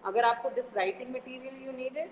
अगर आपको this writing material you needed.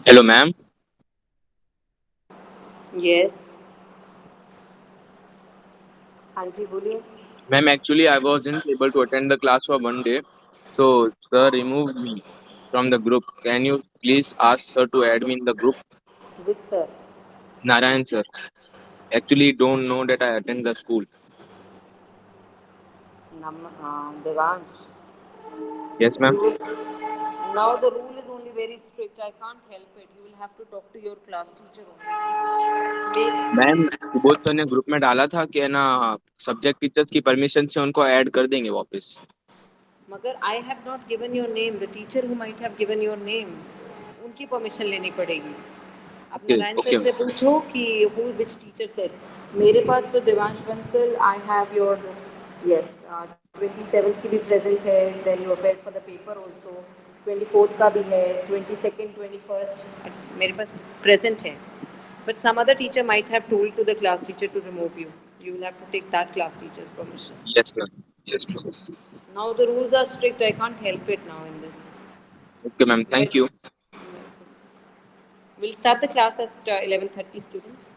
Hello, ma'am. Yes. हाँ जी, बोलिए. Ma'am, actually, I wasn't able to attend the class for one day, so sir removed me from the group. Can you please ask sir to add me in the group? Which sir? Narayan sir. Actually, don't know that I attend the school. Devansh. Yes, ma'am. You will, now the rule is only very strict. I can't help it. You will have to talk to your class teacher only. Just make. Ma'am Subodh sir ने group में डाला था कि है ना subject teachers की permission से उनको ऐड कर देंगे वापस. मगर I have not given your name. The teacher who might have given your name, उनकी परमिशन लेनी पड़ेगी. आप ओके नारायण सर ओके. से पूछो कि हु विच टीचर सेड. मेरे पास तो Devansh Bansal, I have your. Yes. 27 की भी प्रेजेंट है. Then you appear for the paper also. 24 का भी है. 22nd 21st मेरे पास प्रेजेंट है. But some other teacher might have told to the class teacher to remove you. You will have to take that class teacher's permission. Yes ma'am. Yes ma'am. Now the rules are strict. I can't help it now in this. Okay ma'am. Thank But you. we'll start the class at 11:30, students.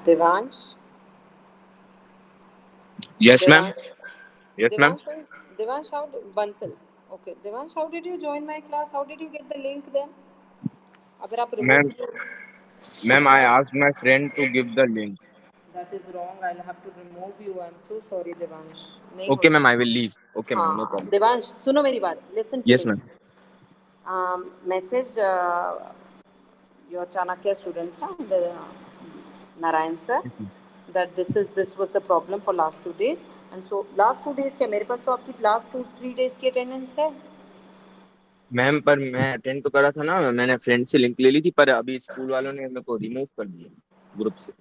Devansh. Yes, ma'am. Devansh. Yes, ma'am. Devansh. Devansh. Bansal. Okay. Devansh, how did you join my class? How did you get the link then? अगर आप remove Ma'am, ma'am, I asked my friend to give the link. that is wrong. I'll have to remove you. I'm so sorry, Devansh. नहीं हो Okay, ma'am, I will सकता. leave. Okay, ma'am, no हाँ, problem. Devansh, सुनो मेरी बात. Listen to Yes, me. ma'am. Message your Chanakya students, the Narayan sir, Yes, ma'am. that this was the problem for last 2 days. And so last 2 days क्या मेरे पास तो आपकी last 2-3 days की attendance है. मैम पर मैं अटेंड तो करा था ना, मैंने फ्रेंड से लिंक ले ली थी, पर अभी स्कूल वालों ने मेरे को रिमूव कर दिया ग्रुप से।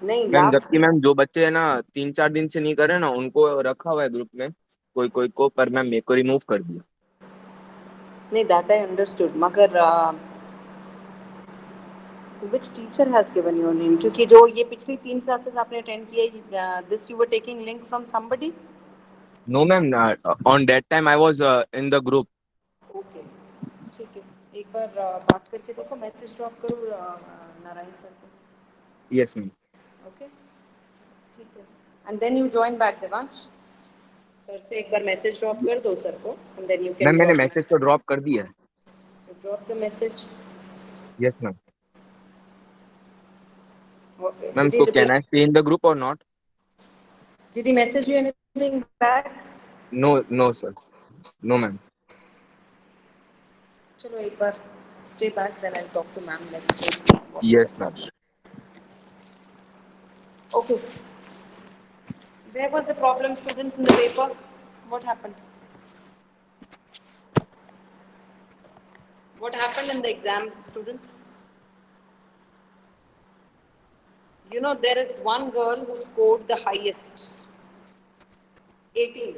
नहीं मैम last जबकि मैम जो बच्चे है ना 3-4 दिन से नहीं कर रहे ना, उनको रखा हुआ है ग्रुप में कोई कोई को, पर मैम मेरे को रिमूव कर दिया। नहीं that I understood मगर which teacher has given your name? क्योंकि जो ये पिछली 3 classes आपने attend किए, this you were taking link from somebody? No ma'am, on that time I was in the group. Okay ठीक है. एक बार बात करके देखो, मैसेज ड्रॉप करो नारायण सर को. Yes ma'am. ओके ठीक है. And then you join back Devansh. Sir से एक बार मैसेज ड्रॉप कर दो सर को and then you can ma'am मैंने ड्रॉप. मैसेज तो ड्रॉप कर दिया है। Drop the message. Yes ma'am. Ma'am Did he तो reply? Can I stay in the group और not? Did he message you anything back? No no sir, no ma'am. चलो एक बार stay back, then I'll talk to ma'am. Let's see what is the yes ma'am. problem. Okay. Where was the problem, students, in the paper? What happened? What happened in the exam, students? You know, there is one girl who scored the highest, 18.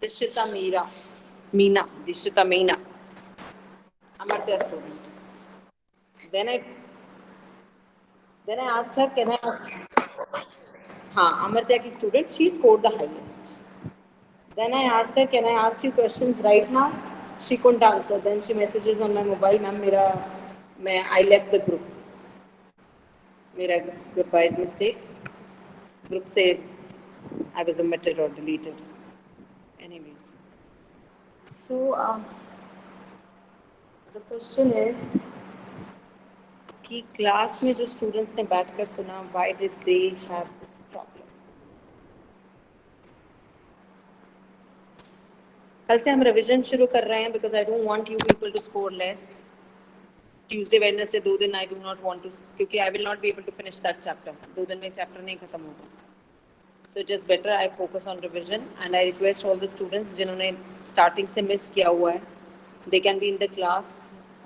Dishita Meena, Amartya student. Then I asked her, can I ask? हाँ, Amartya ki student, she scored the highest. Then I asked her, can I ask you questions right now? She couldn't answer. Then she messages on my mobile, ma'am, I left the group. By mistake, group say I was omitted or deleted. Anyways, so the question is कि class में जो students ने बैठ कर सुना, why did they have this problem? कल से हम रिवीजन शुरू कर रहे हैं because I don't want you people to score less. Tuesday, Wednesday 2 दिन I do not want to, क्योंकि I will not be able to finish that chapter. 2 दिन में चैप्टर नहीं खत्म होगा. So just better I focus on revision, and I request all the students जिन्होंने starting से miss किया हुआ है, they can be in the class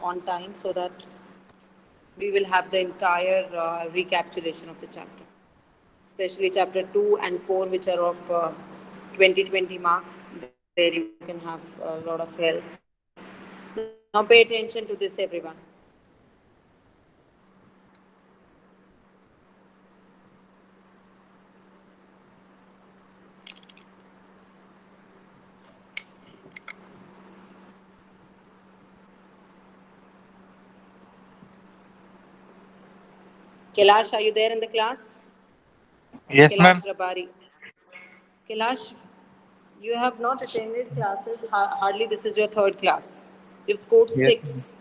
on time so that we will have the entire recapitulation of the chapter, especially chapter 2 and 4, which are of 20 marks. There you can have a lot of help. Now pay attention to this, everyone. Kailash, are you there in the class? Yes, ma'am. Kailash Rabari. Kailash, you have not attended classes. Hardly this is your 3rd class. You've scored Yes, 6.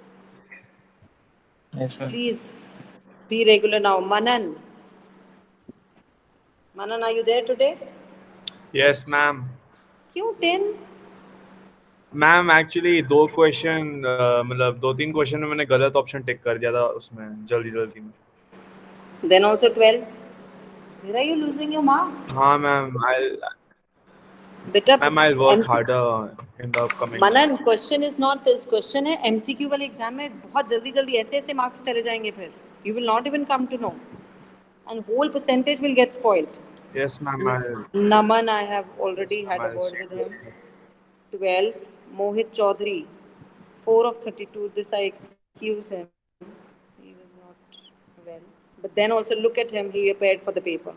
yes, sir. Please be regular now. Manan, are you there today? Yes, ma'am. क्यों 10? Ma'am actually 2 question मतलब 2-3 question में मैंने गलत option tick कर दिया था उसमें जल्दी में. Then also 12. Where are you losing your marks? हाँ मैम, बेटा I'll work harder in the upcoming. Manan, question is not this. Question है एमसीक्यू वाले एग्जाम में बहुत जल्दी ऐसे मार्क्स चले जाएंगे, फिर you will not even come to know, and whole percentage will get spoiled. Yes, ma'am. Naman, I have already had a word with him. 12. Mohit Chaudhary, 4 of 32. This I excuse him. He was not well. But then also look at him. He appeared for the paper.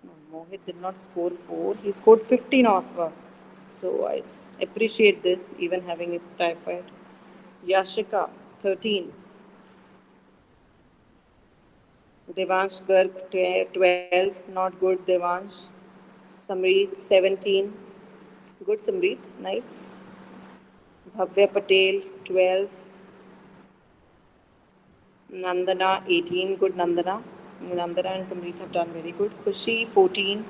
No, Mohit did not score 4. He scored 15 off. So I appreciate this, even having a typhoid. Yashika, 13. Devansh Garg, 12. Not good, Devansh. Samrit, 17. Good, Samrit. Nice. Bhavya Patel, 12. Nandana, 18. Good, Nandana. Nandana and Samrit have done very good. Khushi, 14.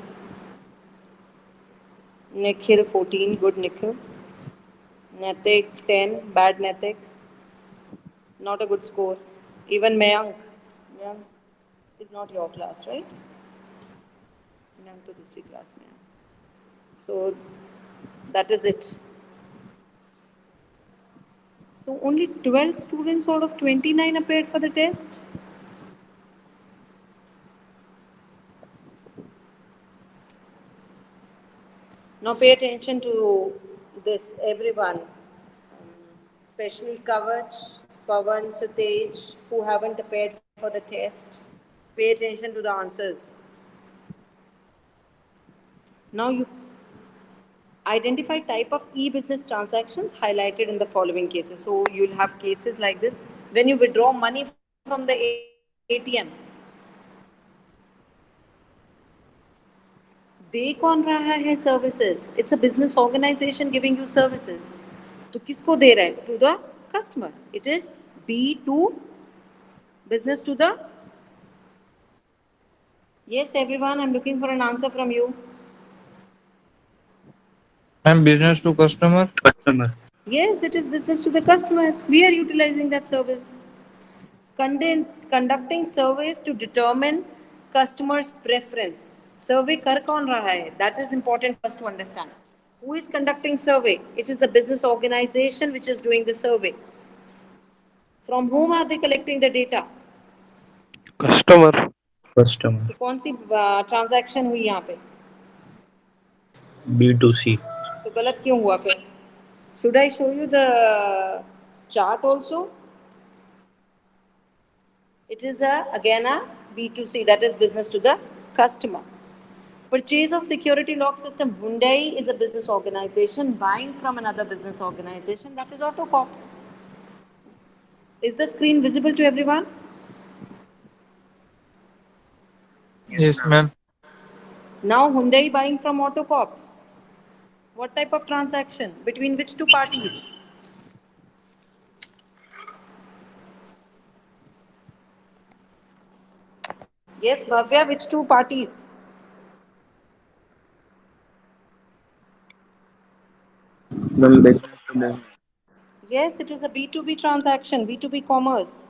Nikhil, 14. Good, Nikhil. Natik, 10. Bad, Natik. Not a good score. Even Mayank. Mayank is not your class, right? Mayank to दूसरी class में है. So that is it. So only 12 students out of 29 appeared for the test. Now pay attention to this, everyone, especially Kavach, Pavan, Sutej, who haven't appeared for the test. Pay attention to the answers. Now you identify type of e-business transactions highlighted in the following cases. So you'll have cases like this. When you withdraw money from the ATM, दे कौन रहा है services? It's a business organization giving you services. तो किसको दे रहा है? To the customer. It is B to business to the. Yes, everyone, I'm looking for an answer from you. I'm business to customer. Yes, it is business to the customer. We are utilizing that service. Conducting surveys to determine customers' preference. Survey कर कौन रहा है? That is important for us to understand. Who is conducting survey? It is the business organization which is doing the survey. From whom are they collecting the data? Customer. तो कौन सी transaction हुई यहाँ पे? B2C. तो गलत क्यों हुआ फिर? Should I show you the chart also? It is again a B2C, that is business to the customer. Purchase of security lock system. Hyundai is a business organization buying from another business organization, that is Autocops. Is the screen visible to everyone? Yes, ma'am. Now Hyundai buying from Autocops. What type of transaction? Between which two parties? Yes, Bhavya, which two parties? Business to business. Yes, it is a B2B transaction, B2B commerce.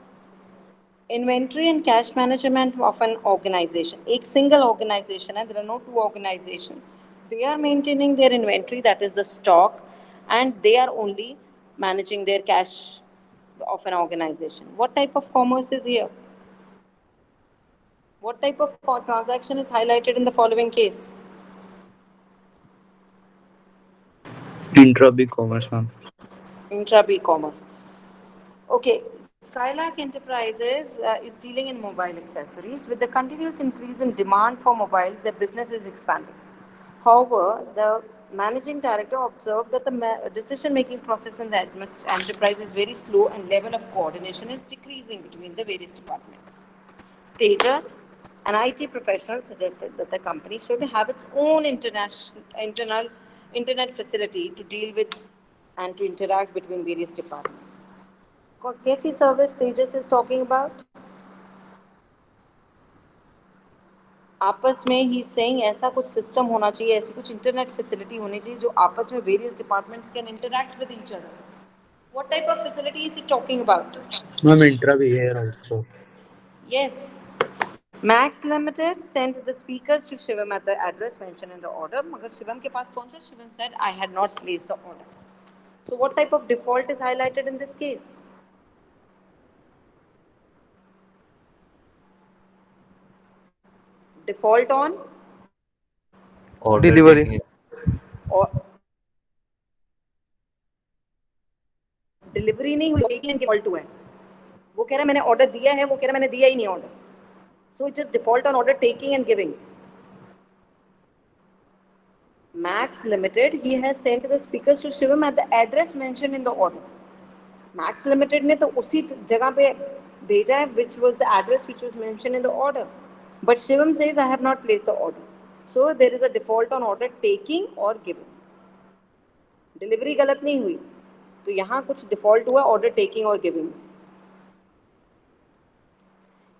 Inventory and cash management of an organization. एक single organization है, there are no two organizations. They are maintaining their inventory, that is the stock, and they are only managing their cash of an organization. What type of commerce is here? What type of transaction is highlighted in the following case? Intra-B commerce, ma'am. Intra-B commerce. Okay, Skylark Enterprises is dealing in mobile accessories. With the continuous increase in demand for mobiles, their business is expanding. However, the managing director observed that the decision-making process in the enterprise is very slow and level of coordination is decreasing between the various departments. Tejas, an IT professional, suggested that the company should have its own internal internet facility to deal with and to interact between various departments. कैसी service Tejas is talking about? आपस में he saying ऐसा कुछ system होना चाहिए, ऐसी कुछ internet facility होनी चाहिए जो आपस में various departments can interact with each other. What type of facility is it talking about? Ma'am, intra be here also. Yes. Max Limited sent the speakers to Shivam at the address mentioned in the order. मगर शिवम के पास पहुंचा, Shivam said, I had not placed the order. So what type of default is highlighted in this case? Default on Order delivery. और delivery नहीं हुई, taking and default हुआ है. वो कह रहा है मैंने ऑर्डर दिया है, वो कह रहा है मैंने दिया ही नहीं order. So it is default on order taking and giving. Max Limited, he has sent the speakers to Shivam at the address mentioned in the order. Max limited ने तो उसी जगह पे भेजा है which was the address which was mentioned in the order, but Shivam says I have not placed the order, so there is a default on order taking or giving. Delivery गलत नहीं हुई, तो यहाँ कुछ डिफॉल्ट हुआ order taking और giving.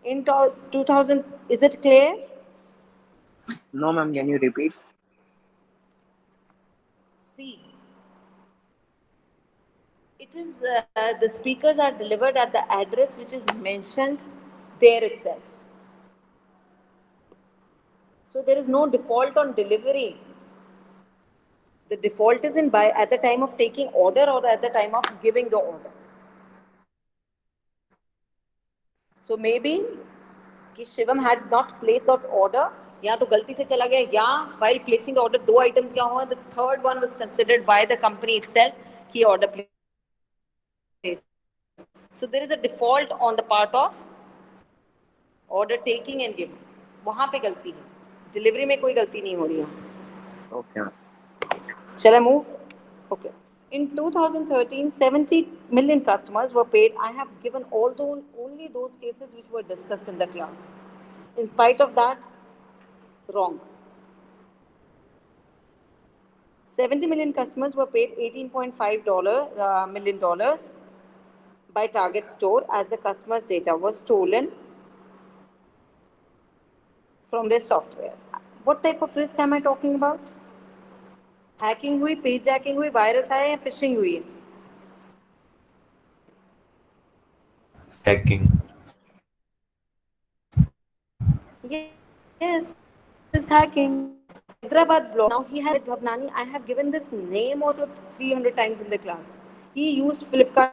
In 2000, is it clear? No, ma'am. Can you repeat? See, it is the speakers are delivered at the address which is mentioned there itself. So there is no default on delivery. The default is in by at the time of taking order or at the time of giving the order. So maybe कि Shivam had not placed that order, या तो गलती से चला गया, या while placing the order दो items क्या हुआ, the third one was considered by the company itself कि order placed. So there is a default on the part of order taking and giving. वहाँ पे गलती है, delivery में कोई गलती नहीं हो रही है. Okay. Shall I move? Okay. In 2013, 70 million customers were paid. I have given only those cases which were discussed in the class. In spite of that, wrong. 70 million customers were paid $18.5 million by Target Store as the customers' data was stolen from their software. What type of risk am I talking about? Hacking हुई, page jacking हुई, virus आया या fishing हुई है? Hacking. Yes, this hacking. Hyderabad blog. Now he had Bhavnani. I have given this name also 300 times in the class. He used Flipkart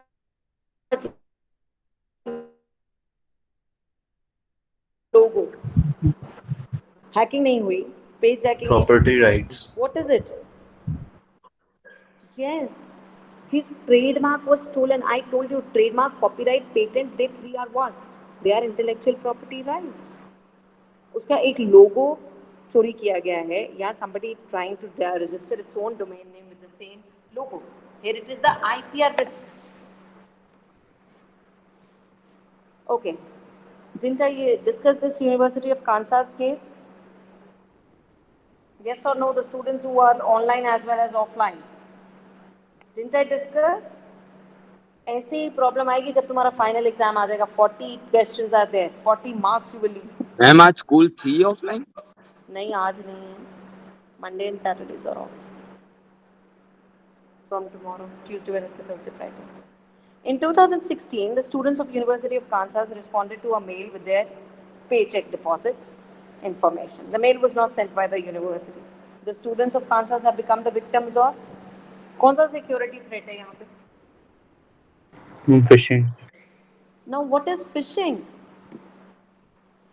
logo. Hacking नहीं हुई, page jacking. Property rights. What is it? Yes, his trademark was stolen. I told you, trademark, copyright, patent, they three are what? They are intellectual property rights. उसका एक लोगो चोरी किया गया है, या somebody trying to register its own domain name with the same logo. Here it is the IPR risk. Okay. Didn't I discuss this University of Kansas case? Yes or no, the students who are online as well as offline? Didn't I discuss? ऐसी problem आएगी जब तुम्हारा final exam आ जाएगा. 40 questions are there, 40 marks you will lose. Ma'am आज school थी offline? नहीं, आज नहीं है. Monday and Saturdays are off. From tomorrow, Tuesday, Wednesday, Thursday, Friday. In 2016, the students of University of Kansas responded to a mail with their paycheck deposits information. The mail was not sent by the university. The students of Kansas have become the victims of कौन सा security threat है यहाँ पे? Phishing. Now, what is phishing?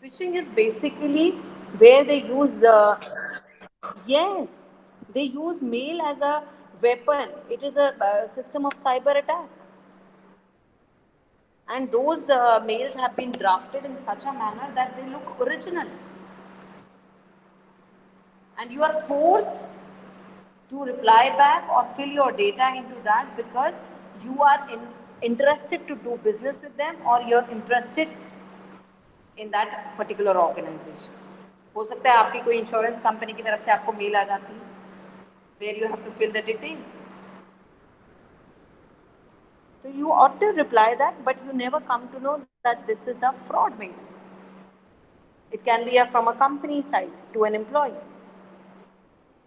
Phishing is basically where they use they use mail as a weapon. It is a system of cyber attack. And those mails have been drafted in such a manner that they look original. And you are forced to reply back or fill your data into that because you are interested to do business with them or you're interested in that particular organization. हो सकता है आपकी कोई insurance company की तरफ से आपको mail आ जाती है where you have to fill the detail. So you ought to reply that, but you never come to know that this is a fraud mail. It can be from a company side to an employee.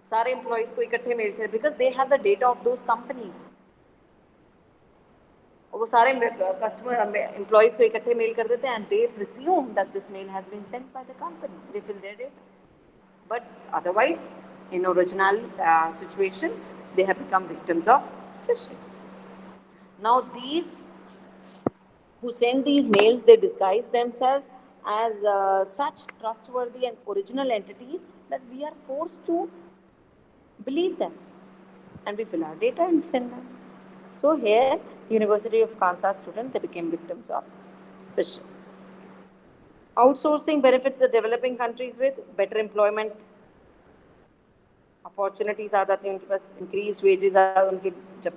सारे employees को इकट्ठे mail चले because they have the data of those companies. और वो सारे customer employees को इकट्ठे mail कर देते हैं and they presume that this mail has been sent by the company. They fill their data. But otherwise, in original situation, they have become victims of phishing. Now these who send these mails, they disguise themselves as such trustworthy and original entities that we are forced to believe them, and we fill our data and send them. So here, University of Kansas students, they became victims of phishing. Outsourcing benefits the developing countries with better employment opportunities आ जाती हैं उनके पास, increased wages उनके जब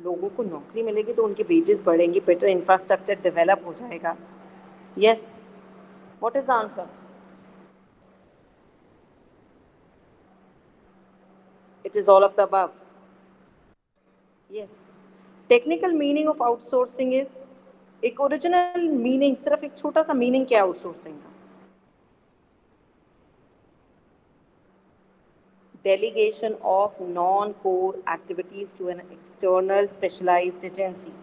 लोगों को नौकरी मिलेगी तो उनके वेजेस बढ़ेंगे, बेटर इंफ्रास्ट्रक्चर डेवलप हो जाएगा. Yes, what is the answer? It is all of the above. Yes. Technical meaning of outsourcing is, एक ओरिजिनल मीनिंग, सिर्फ एक छोटा सा मीनिंग क्या है आउटसोर्सिंग का? Delegation of non-core activities to an external specialized agency.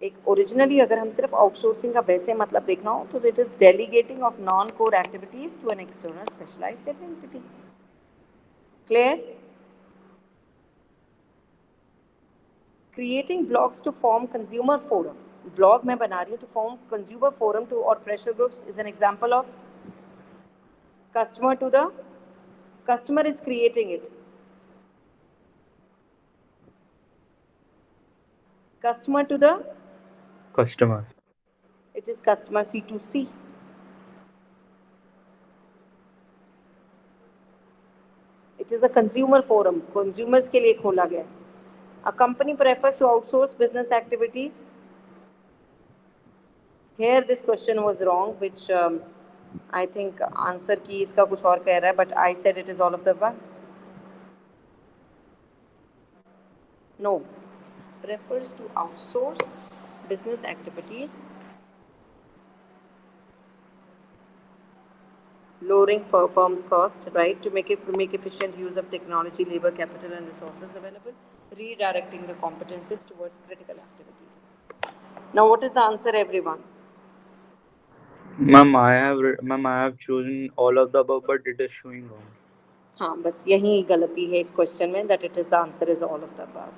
एक ओरिजिनली अगर हम सिर्फ आउटसोर्सिंग का वैसे मतलब देखना हो तो it is delegating of non core activities to an external specialized entity. Clear? Creating blogs to form consumer forum. Blog मैं बना रही हूँ to form consumer forum to or pressure groups is an example of customer is creating it. Customer to the Customer. it is customer C2C. It is a consumer forum. Consumers के लिए खोला गया. A company prefers to outsource business activities. Here this question was wrong, which I think answer की इसका कुछ और कह रहा है, but I said it is all of the above. No, prefers to outsource business activities, lowering firms' cost, right, to make efficient use of technology, labor, capital, and resources available, redirecting the competencies towards critical activities. Now, what is the answer, everyone? Ma'am, I have chosen all of the above, but it is showing wrong. हाँ, बस यही गलती है इस question में, that it is the answer is all of the above.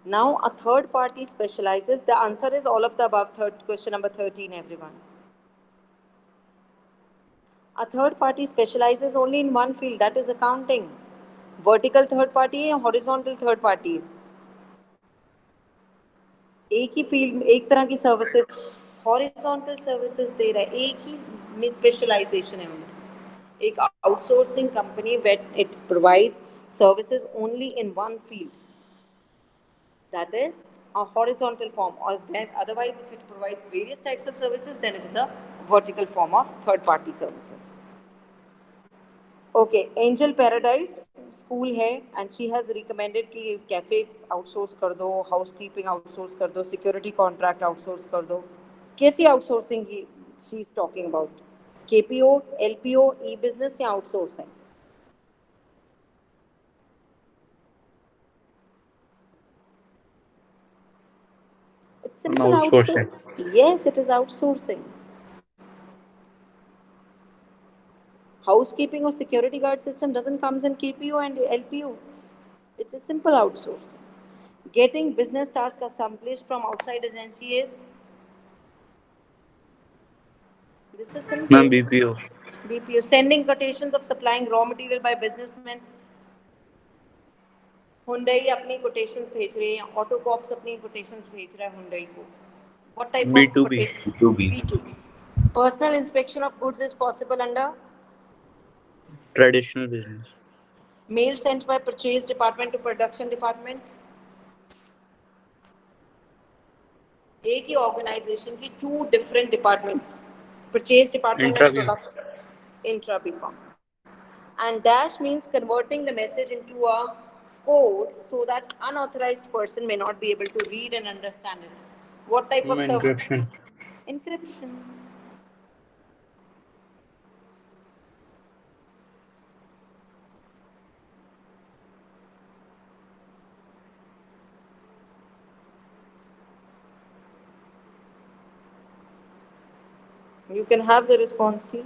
Now, a third party specializes. The answer is all of the above. Question number 13, everyone. A third party specializes only in one field, that is accounting. Vertical third party है, horizontal third party है. एक ही field, एक तरह की services, horizontal services दे रहा है, एक ही में स्पेशलाइजेशन है उनकी. एक outsourcing company what it provides services only in one field, that is a horizontal form, or then otherwise if it provides various types of services then it is a vertical form of third party services. Okay, Angel Paradise school है and she has recommended कि cafe outsource कर दो, housekeeping outsource कर दो, security contract outsource कर दो. कैसी outsourcing की she is talking about? KPO, LPO, E business या outsourcing? It's simple Outsourcing. Yes, it is outsourcing. Housekeeping or security guard system doesn't comes in KPO and LPO. It's a simple outsourcing. Getting business tasks accomplished from outside agency is, this is simple. Ma'am, BPO. BPO. Sending quotations of supplying raw material by businessmen. Hyundai अपनी quotations भेज रहे हैं, Autocops अपनी quotations भेज रहा है Hyundai को. What type B2B. of B2B. Personal inspection of goods is possible under Traditional business. mail sent by purchase department to production department. एक ही ऑर्गेनाइजेशन की two different departments, purchase department and production, intra-BCom. And dash means converting the message into a code so that unauthorized person may not be able to read and understand it. What type of Encryption. Encryption. You can have the response. See.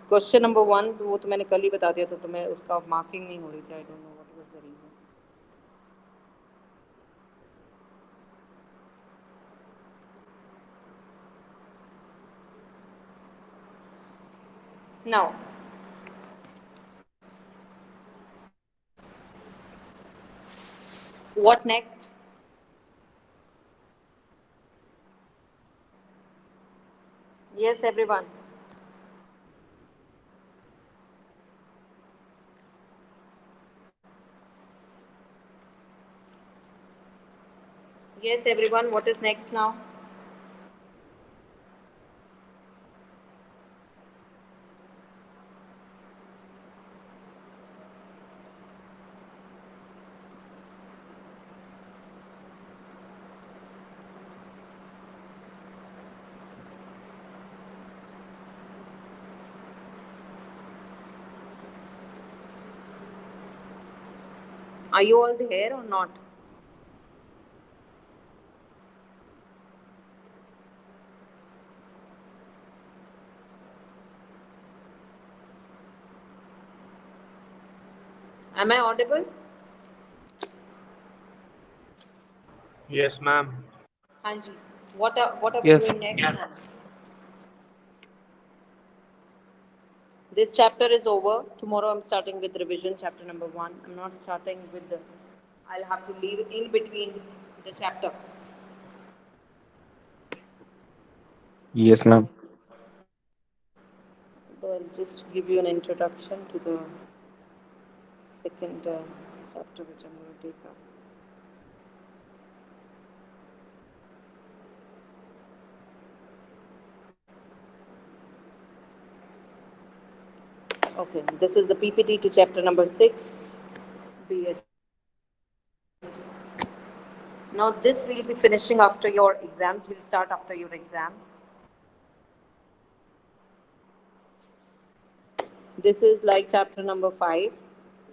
Question number 1 वो तो मैंने कल ही बता दिया था, तो मैं उसका मार्किंग नहीं हो रही थी. I don't know what was the reason. Now, what next? Yes, everyone. Yes, everyone. What is next now? Are you all there or not? Am I audible? Yes, ma'am. Hanji. What are we Yes. doing next? This chapter is over. Tomorrow I'm starting with revision, chapter number 1. I'm not starting with the. I'll have to leave in between the chapter. Yes, ma'am. So I'll just give you an introduction to the second chapter which I'm going to take up. Okay, this is the PPT to chapter number 6. BS. Now this will be finishing after your exams. We'll start after your exams. This is like chapter number 5,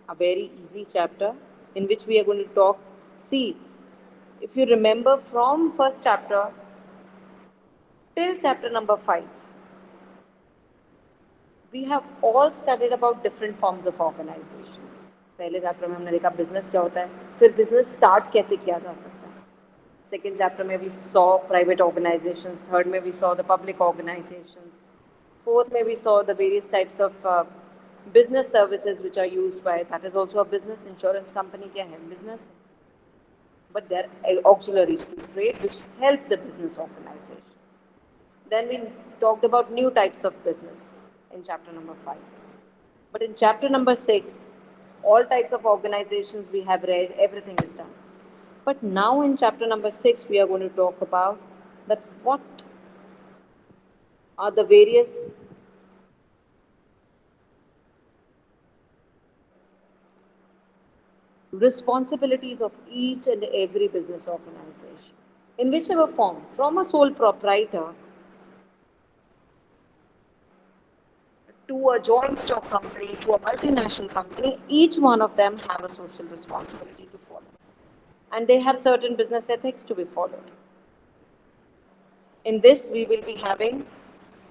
a very easy chapter in which we are going to talk. See, if you remember from first chapter till chapter number 5, we have all studied about different forms of organizations. पहले chapter में हमने देखा business क्या होता है, फिर business start कैसे किया जा सकता है. Second chapter में we saw private organizations. Third में we saw the public organizations. Fourth में we saw the various types of business services which are used by, that is also a business. Insurance company क्या है? Business. But there are auxiliaries to trade which help the business organizations. Then we talked about new types of business in chapter number 5. But in chapter number 6, all types of organizations we have read, everything is done. But now in chapter number 6, we are going to talk about that what are the various responsibilities of each and every business organization. In whichever form, from a sole proprietor to a joint stock company to a multinational company, each one of them have a social responsibility to follow. And they have certain business ethics to be followed. In this, we will be having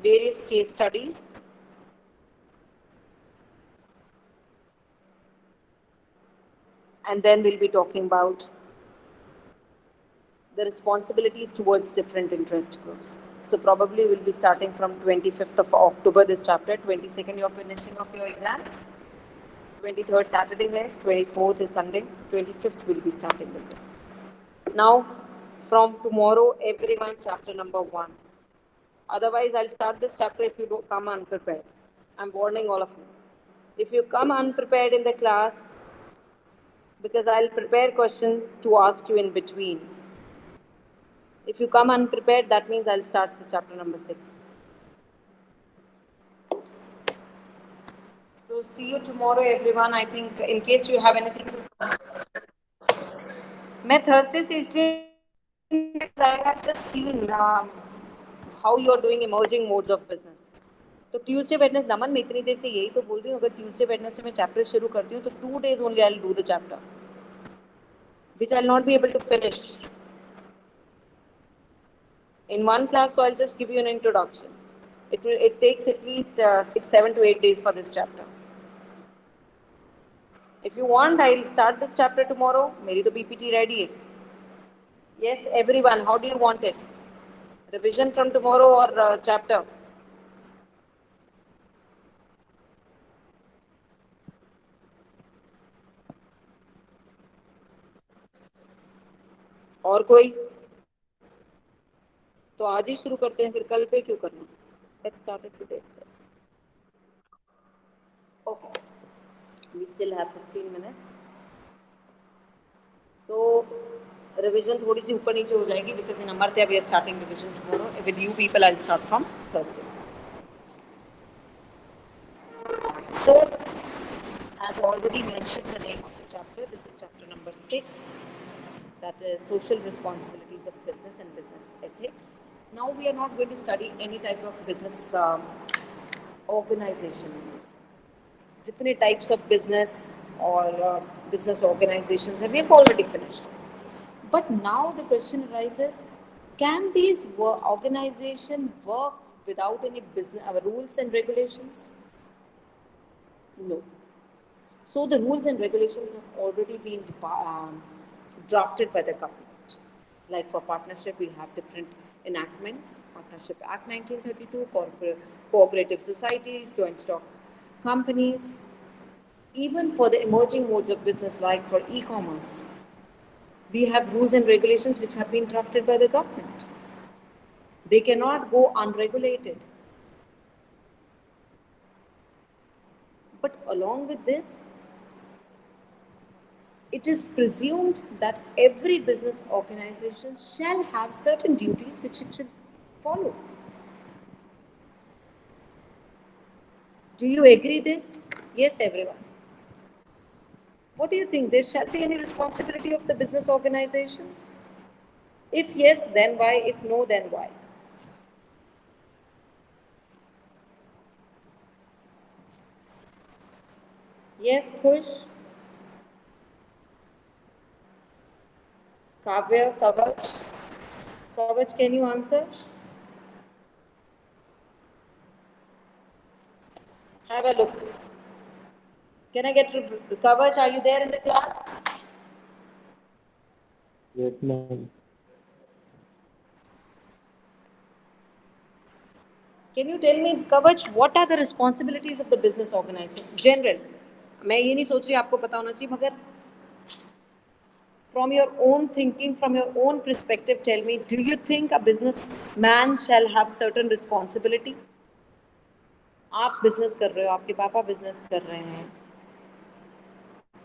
various case studies. And then we'll be talking about the responsibilities towards different interest groups. So probably we'll be starting from 25th of October this chapter. 22nd you're finishing off your exams. 23rd Saturday है, 24th is Sunday, 25th we'll be starting with this. Now from tomorrow everyone chapter number 1. Otherwise I'll start this chapter if you don't come unprepared. I'm warning all of you. If you come unprepared in the class, because I'll prepare questions to ask you in between. If you come unprepared, that means I'll start the chapter number 6. So see you tomorrow, everyone. I think in case you have anything to... मैं Thursday से इसलिए I have just seen how you are doing emerging modes of business. तो Tuesday वेडनेस नमन मैं इतनी देर से यही तो बोल रही हूँ, अगर ट्यूसडे वेडनेस से मैं चैप्टर शुरू करती हूँ तो 2 days only I'll do the chapter, which I'll not be able to finish in one class. So I'll just give you an introduction. It takes at least 6, 7 to 8 days for this chapter. If you want, I'll start this chapter tomorrow. मेरी तो PPT ready है. Yes, everyone, how do you want it? Revision from tomorrow or chapter? और कोई? तो आज ही शुरू करते हैं, फिर कल पे क्यों करना? Let's start it today. Okay. We still have 15 minutes. So revision थोड़ी सी ऊपर नीचे हो जाएगी because in Amartya we are starting revision tomorrow. With you people I'll start from Thursday. So as already mentioned the name of the chapter, this is chapter number 6. That is social responsibilities of business and business ethics. Now we are not going to study any type of business organizations. जितने types of business or business organizations have we have already finished. But now the question arises: can these organizations work without any business rules and regulations? No. So the rules and regulations have already been drafted by the government. Like for partnership, we have different enactments: Partnership Act 1932, cooperative societies, joint stock companies. Even for the emerging modes of business, like for e-commerce, we have rules and regulations which have been drafted by the government. They cannot go unregulated. But along with this, it is presumed that every business organization shall have certain duties which it should follow. Do you agree this? Yes, everyone. What do you think? There shall be any responsibility of the business organizations? If yes, then why? If no, then why? Yes, Kush? Kavya, Kavach? Kavach, can you answer? Have a look. Can I get Kavach? Are you there in the class? Yes, ma'am. Can you tell me, Kavach, what are the responsibilities of the business organization? General. मैं ये नहीं सोच रही आपको पता होना चाहिए, मगर from your own thinking, from your own perspective, tell me, do you think a businessman shall have certain responsibility? आप business कर रहे हो, आपके पापा business कर रहे हैं.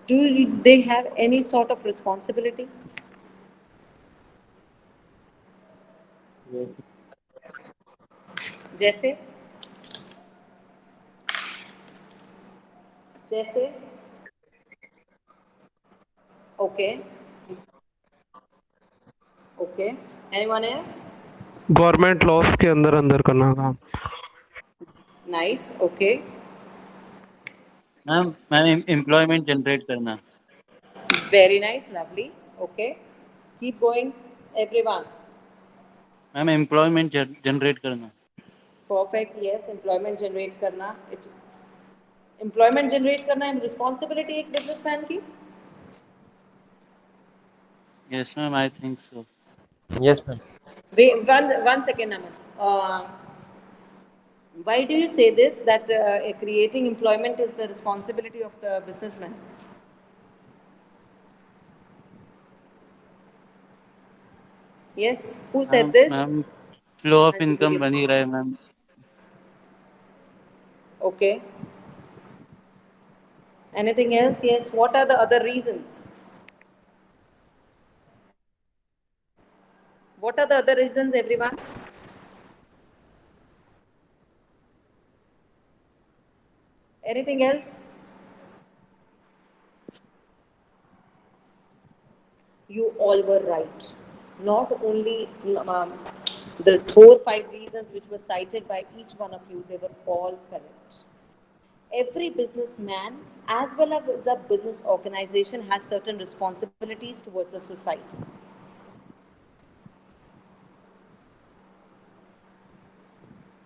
Do they have any sort of responsibility? Yes. जैसे जैसे okay, okay. Anyone else? Government loss के अंदर अंदर करना काम. Nice, okay. Ma'am employment generate करना. Very nice, lovely. Okay. Keep going, everyone. Ma'am employment generate करना. Perfect. Yes, employment generate करना. Employment generate करना है responsibility एक businessman की. Yes ma'am I think so. Yes, ma'am. Wait, one second, Aman. Why do you say this? That creating employment is the responsibility of the businessman? Yes. Who said this? Ma'am flow of income बनी रहे ma'am. Okay. Anything else? Yes. What are the other reasons? What are the other reasons, everyone? Anything else? You all were right. Not only the 4 or 5 reasons which were cited by each one of you, they were all correct. Every businessman, as well as a business organization, has certain responsibilities towards a society.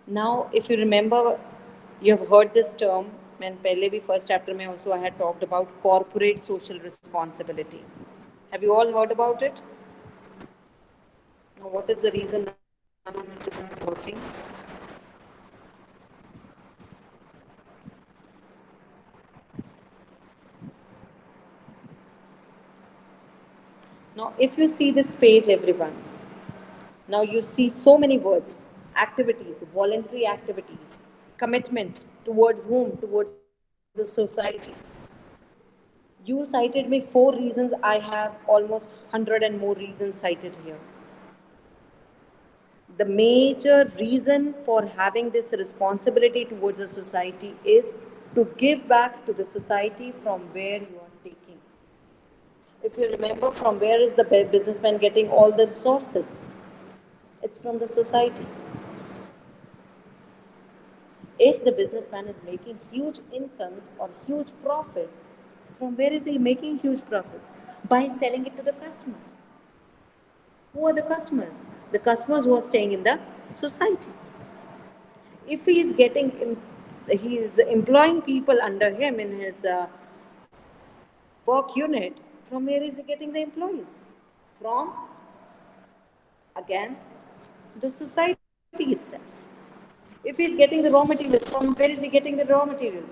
Now, if you remember, you have heard this term, and pehle bhi first chapter mein also I had talked about corporate social responsibility. Have you all heard about it? Now, what is the reason it is not working? Now, if you see this page, everyone, now you see so many words: activities, voluntary activities, commitment towards whom? Towards the society. You cited me 4 reasons, I have almost 100 and more reasons cited here. The major reason for having this responsibility towards the society is to give back to the society from where you are taking. If you remember, from where is the businessman getting all the resources? It's from the society. If the businessman is making huge incomes or huge profits, from where is he making huge profits? By selling it to the customers. Who are the customers? The customers who are staying in the society. If he is he is employing people under him in his work unit, from where is he getting the employees? From, again, the society itself. If he is getting the raw materials, from where is he getting the raw materials?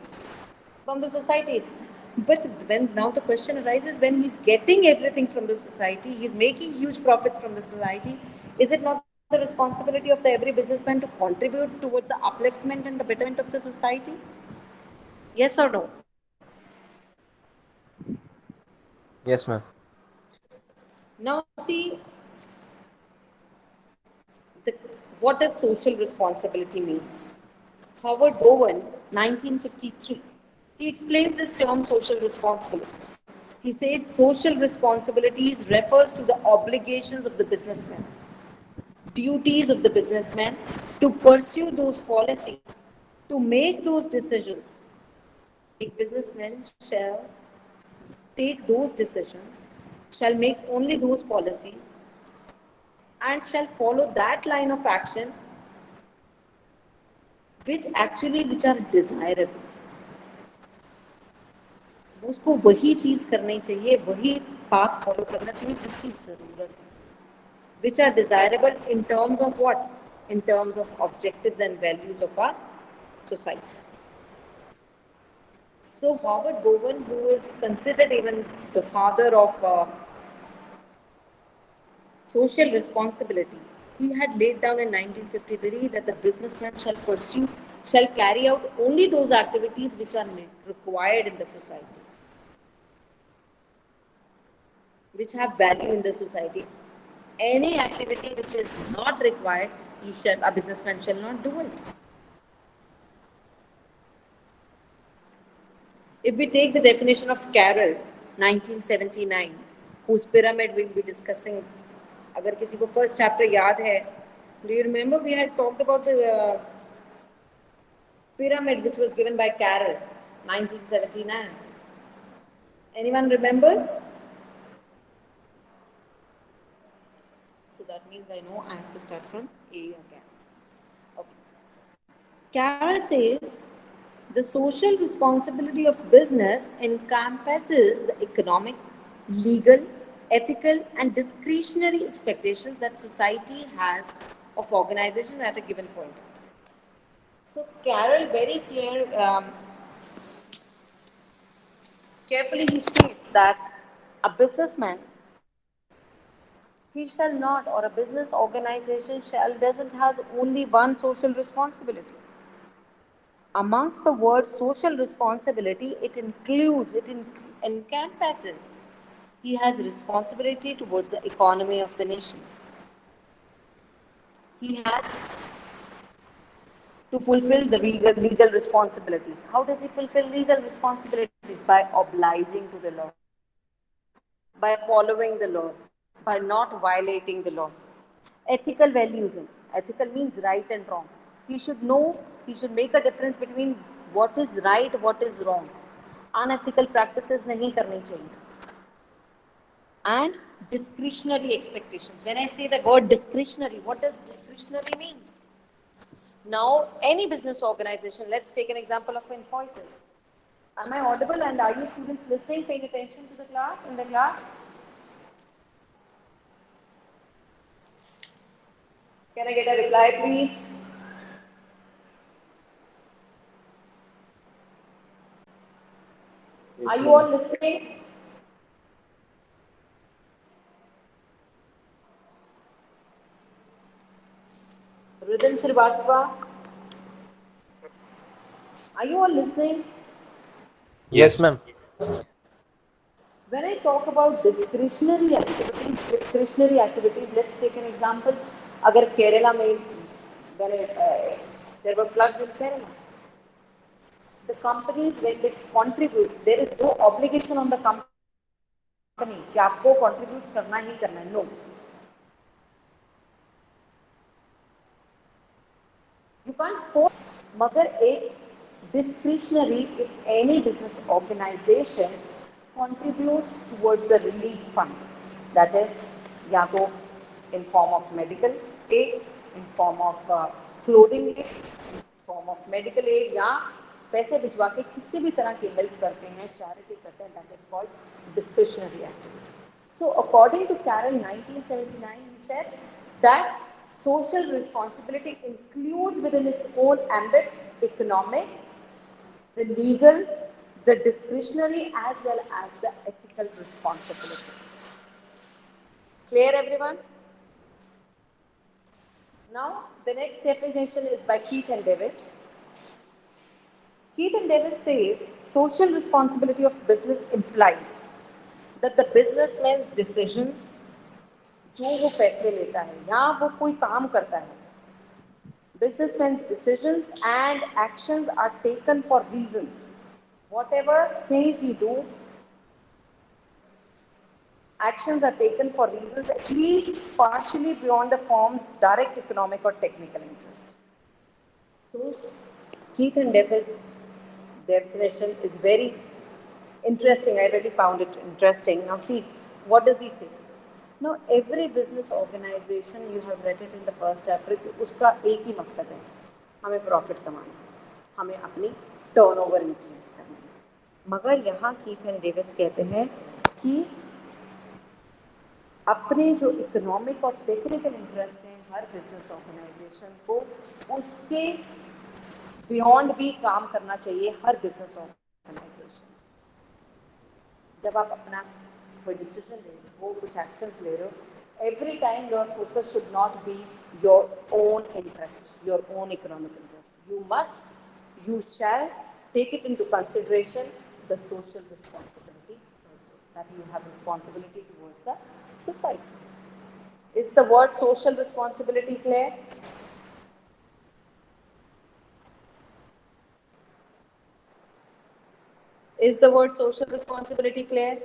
From the society itself. But when now the question arises, when he's getting everything from the society, he's making huge profits from the society, is it not the responsibility of the every businessman to contribute towards the upliftment and the betterment of the society? Yes or no? Yes, ma'am. Now see, what does social responsibility means? Howard Bowen, 1953, he explains this term social responsibilities. He says social responsibilities refers to the obligations of the businessman, duties of the businessman to pursue those policies, to make those decisions. A businessman shall take those decisions, shall make only those policies, and shall follow that line of action which are desirable. उसको वही चीज करनी चाहिए, वही path follow करना चाहिए जिसकी जरूरत है. Which are desirable in terms of what? In terms of objectives and values of our society. So Howard Bowen, who is considered even the father of social responsibility, he had laid down in 1953 that the businessman shall carry out only those activities which are required in the society, which have value in the society. Any activity which is not required, a businessman shall not do it. If we take the definition of Carroll, 1979, whose pyramid we'll be discussing, अगर किसी को first chapter याद है, do you remember we had talked about the pyramid which was given by Carroll, 1979? Anyone remembers? So that means I know I have to start from A again. Okay. Carroll says the social responsibility of business encompasses the economic, legal, ethical, and discretionary expectations that society has of organization at a given point of time. So Carroll very carefully he states that a businessman, he shall not, or a business organization doesn't has only one social responsibility. Amongst the word social responsibility, it encompasses. He has responsibility towards the economy of the nation. He has to fulfill the legal responsibilities. How does he fulfill legal responsibilities? By obliging to the law, by following the laws, by not violating the laws. Ethical values. Ethical means right and wrong. He should know, he should make a difference between what is right, what is wrong. Unethical practices nahi karni chahiye. And discretionary expectations. When I say the word discretionary, what does discretionary means? Now, any business organization, let's take an example of Infosys. Am I audible, and are you students listening, paying attention to the class, in the class? Can I get a reply, please? Are you all listening? Rhythm Srivastava, are you all listening? Yes, ma'am. When I talk about discretionary activities, let's take an example. Agar Kerala mein, when there were floods in Kerala, the companies, when they contribute, there is no obligation on the company कि आपको contribute करना ही करना है. No. You can't force. मगर एक discretionary, if any business organization contributes towards the relief fund, that is या तो in form of medical aid, in form of clothing aid, in form of medical aid, या पैसे भिजवा के किसी भी तरह की हेल्प करते हैं, चैरिटी करते हैं, that is called discretionary activity. So according to Carroll 1979, he said that social responsibility includes within its own ambit economic, the legal, the discretionary, as well as the ethical responsibility. Clear, everyone? Now, the next definition is by Keith and Davis. Keith and Davis says social responsibility of business implies that the businessman's decisions, जो वो फैसले लेता है या वो कोई काम करता है, businessman's decisions and actions are taken for reasons. Whatever things he do, actions are taken for reasons at least partially beyond the form's direct economic or technical interest. So, Keith and Davis' definition is very interesting. I really found it interesting. Now, see, what does he say? Now, every business organization, you have read it in the first chapter, कि उसका एक ही मकसद है, हमें profit कमाना, हमें अपनी turnover increase करना. मगर यहाँ कीथ एंड डेविस कहते हैं कि अपने जो इकोनॉमिक और टेक्निकल इंटरेस्ट हैं हर बिजनेस ऑर्गेनाइजेशन को, उसके बियॉन्ड भी काम करना चाहिए हर बिजनेस ऑर्गेनाइजेशन. जब आप अपना कोई डिसीजन ले रहे हो, कुछ एक्शंस ले रहे हो, every time your focus should not be your own interest, your own economic interest. You shall take it into consideration the social responsibility also, that you have responsibility towards the society. Is the word social responsibility clear? Is the word social responsibility clear?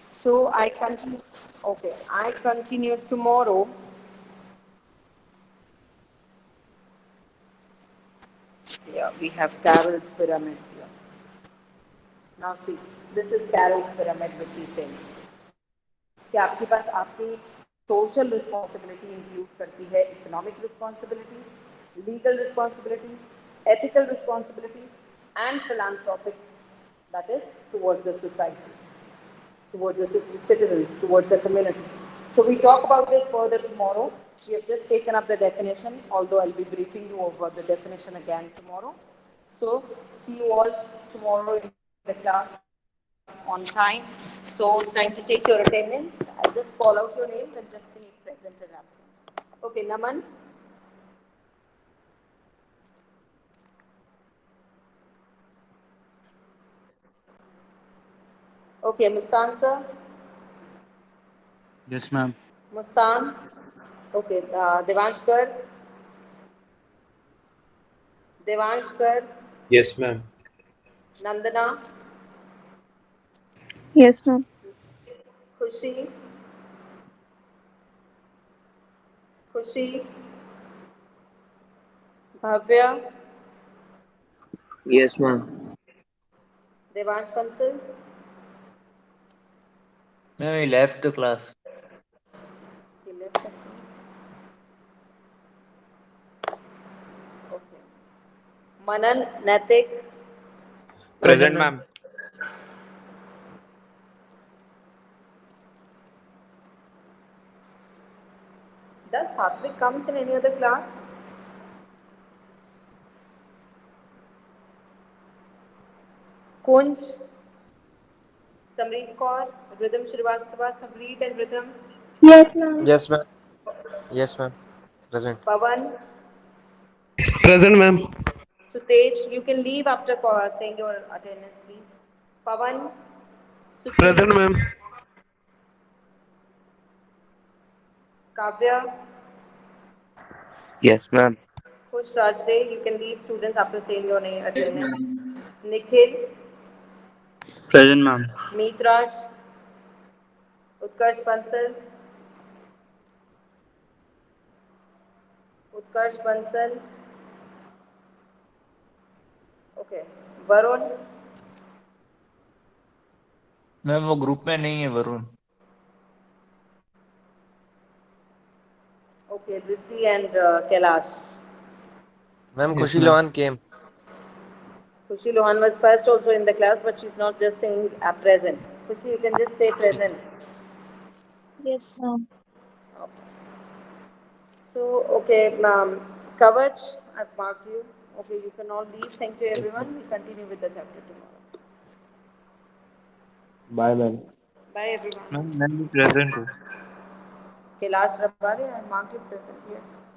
So I continue. Okay, I continue tomorrow. Yeah, we have Carroll's pyramid here. Now see, this is Carroll's pyramid, which he says कि आपके पास आपकी social responsibility include करती है economic responsibilities, legal responsibilities, ethical responsibilities, and philanthropic, that is towards the society, towards the citizens, towards the community. So we talk about this further tomorrow. We have just taken up the definition, although I'll be briefing you over the definition again tomorrow. So see you all tomorrow in the class on time. So time to take your attendance. I'll just call out your names and just say present and absent. Okay, Naman. Okay, Mustan sir. Yes, ma'am. Mustan. Okay, Devanshkar. Devanshkar. Yes, ma'am. Nandana. Yes, ma'am. Khushi. Khushi. Bhavya. Yes, ma'am. Devansh Bansal. Ma'am, I left the class. He left the class. Okay. Manan, Natik. Present, ma'am. Does Satvik comes in any other class? Kunj, Samrit Kaur, Rhythm Srivastava, Samrit and Rhythm. Yes, ma'am. Yes, ma'am. Yes, ma'am. Present. Pavan, Present, ma'am. Sutej, you can leave after saying your attendance, please. Pavan, Present, Sutej, ma'am. Kavya, Yes, ma'am. Khush Rajde, you can leave students after saying your name, attendance. Nikhil, Present, ma'am. Meetraj, Utkarsh Bansal, okay. Varun, ma'am वो group में नहीं है Varun. okay. Riddhi and Kailash. Ma'am Yes, खुशी ma'am. Lohan came. Khushi Lohan was first also in the class, but she's not just saying present. Khushi, you can just say present. Yes, ma'am. Okay. So, okay, Kavach, I've marked you. Okay, you can all leave. Thank you, everyone. We continue with the chapter tomorrow. Bye, ma'am. Bye, everyone. Ma'am मैं भी present हूँ. Kailash Rabari, I marked you present. Yes.